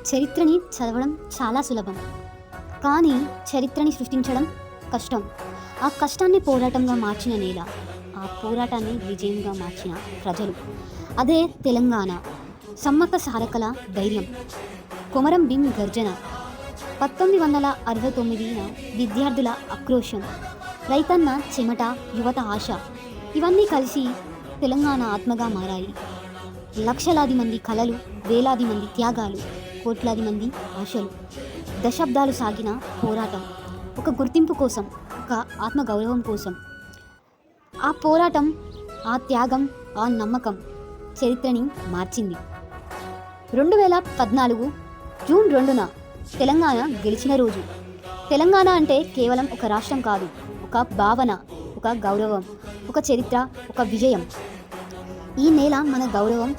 చరిత్రని చదవడం చాలా సులభం, కానీ చరిత్రని సృష్టించడం కష్టం. ఆ కష్టాన్ని పోరాటంగా మార్చిన నేల, ఆ పోరాటాన్ని విజయంగా మార్చిన ప్రజలు, అదే తెలంగాణ. సమ్మక్క సారకల ధైర్యం, కొమరం భీం గర్జన, 1969 విద్యార్థుల ఆక్రోశం, రైతన్న చెమట, యువత ఆశ, ఇవన్నీ కలిసి తెలంగాణ ఆత్మగా మారాయి. లక్షలాది మంది కలలు, వేలాది మంది త్యాగాలు, కోట్లాది మంది ఆశలు, దశాబ్దాలు సాగిన పోరాటం, ఒక గుర్తింపు కోసం, ఒక ఆత్మగౌరవం కోసం. ఆ పోరాటం, ఆ త్యాగం, ఆ నమ్మకం చరిత్రని మార్చింది. 2014 జూన్ 2న తెలంగాణ గెలిచిన రోజు. తెలంగాణ అంటే కేవలం ఒక రాష్ట్రం కాదు, ఒక భావన, ఒక గౌరవం, ఒక చరిత్ర, ఒక విజయం. ఈ నేల మన గౌరవం,